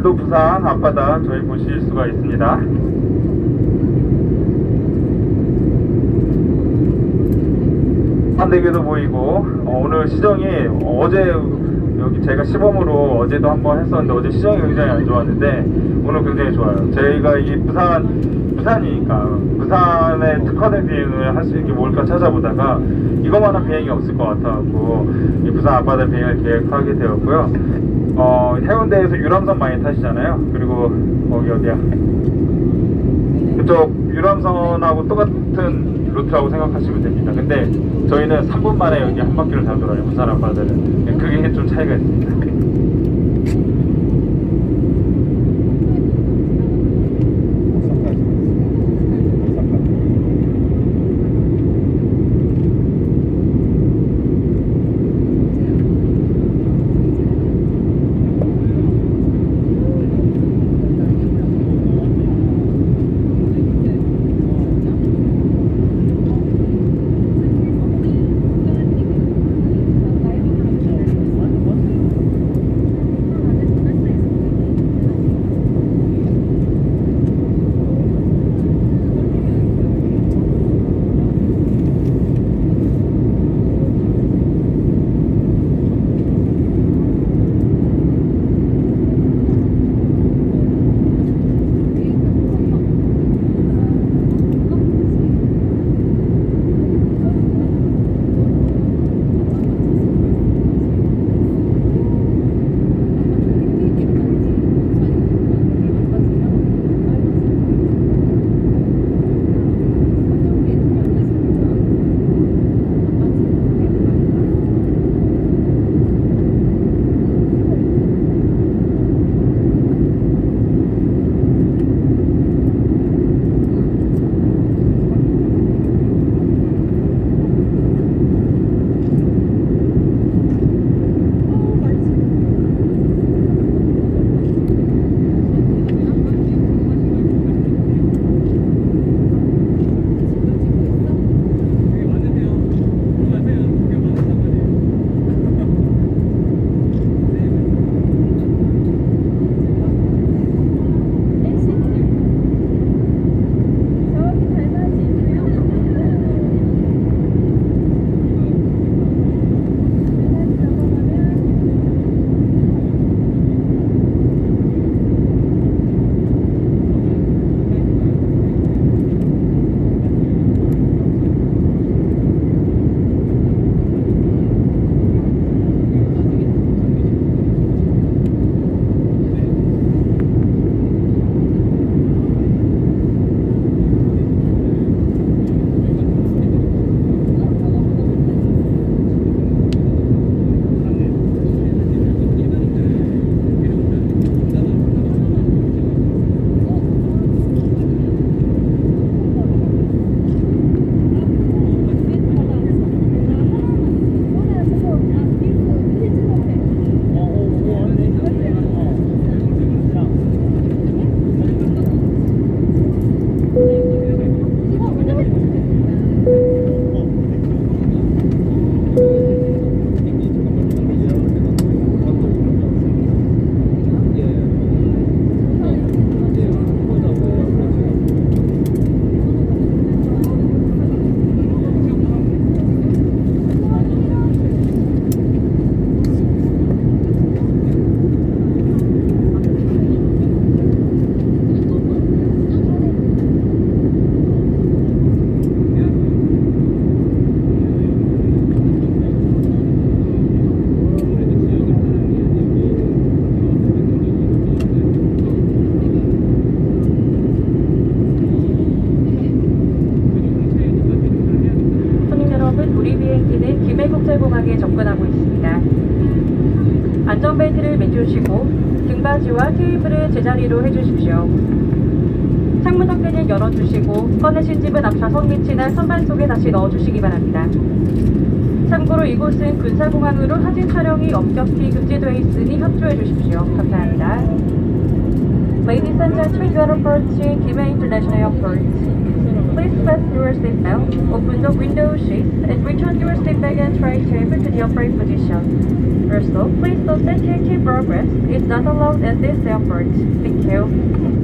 오늘도 부산 앞바다 저희 보실 수가 있습니다. 한대교도 보이고 오늘 시정이 어제 여기 제가 시범으로 어제도 한번 했었는데 어제 시정이 굉장히 안 좋았는데 오늘 굉장히 좋아요. 저희가 이 부산이니까 부산에 특화된 비행을 할 수 있는 게 뭘까 찾아보다가 이거만한 비행이 없을 것 같아갖고 이 부산 앞바다 비행을 계획하게 되었고요. 해운대에서 유람선 많이 타시잖아요. 그리고 거기 어디야? 그쪽 유람선하고 똑같은 루트라고 생각하시면 됩니다. 근데 저희는 3분 만에 여기 한 바퀴를 다 돌아요. 부산 앞바다는. 그게 좀 차이가 있습니다. 국제공항에 접근하고 있습니다. 안전벨트를 매주시고 등받이와 테이블을 제자리로 해주십시오. 창문 덮개는 열어주시고 꺼내신 짐은 앞 좌석 밑이나 선반 속에 다시 넣어주시기 바랍니다. 참고로 이곳은 군사공항으로 사진 촬영이 엄격히 금지되어 있으니 협조해 주십시오. 감사합니다. Ladies and gentlemen, you are approaching Gimhae International Airport. Please fasten your seatbelt, open the window shades, and return your seat back and tray table to the upright position. Also, please note that TNT progress is not allowed at this airport. Thank you.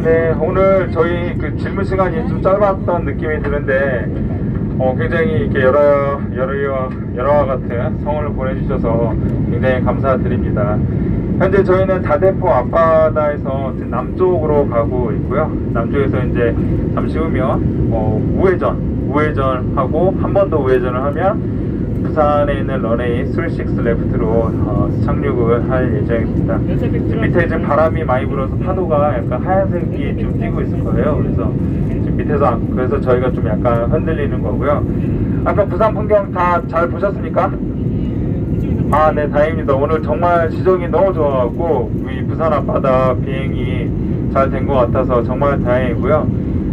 네. 오늘 저희 그 질문 시간이 좀 짧았던 느낌이 드는데, 굉장히 이렇게 여러와 같은 성원을 보내주셔서 굉장히 감사드립니다. 현재 저희는 다대포 앞바다에서 남쪽으로 가고 있고요. 남쪽에서 이제 잠시 후면 우회전하고 한 번 더 우회전을 하면 부산에 있는 런웨이 36 레프트로 착륙을 할 예정입니다. 지금 밑에 지금 바람이 많이 불어서 파도가 약간 하얀색이 좀 띄고 있을 거예요. 그래서 지금 밑에서 그래서 저희가 좀 약간 흔들리는 거고요. 아까 부산 풍경 다 잘 보셨습니까? 아, 네, 다행입니다. 오늘 정말 시정이 너무 좋아갖고 이 부산 앞바다 비행이 잘 된 것 같아서 정말 다행이고요.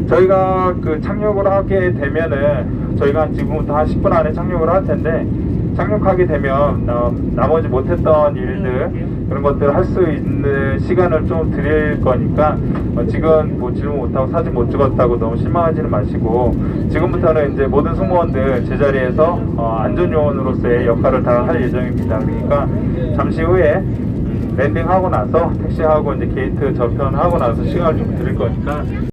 저희가 그 착륙을 하게 되면은 저희가 지금부터 한 10분 안에 착륙을 할 텐데, 착륙하게 되면 나머지 못했던 일들 그런 것들 할 수 있는 시간을 좀 드릴 거니까 지금 뭐 질문 못하고 사진 못 찍었다고 너무 실망하지는 마시고, 지금부터는 이제 모든 승무원들 제자리에서 안전요원으로서의 역할을 다 할 예정입니다. 그러니까 잠시 후에 랜딩하고 나서 택시하고 이제 게이트 저편하고 나서 시간을 좀 드릴 거니까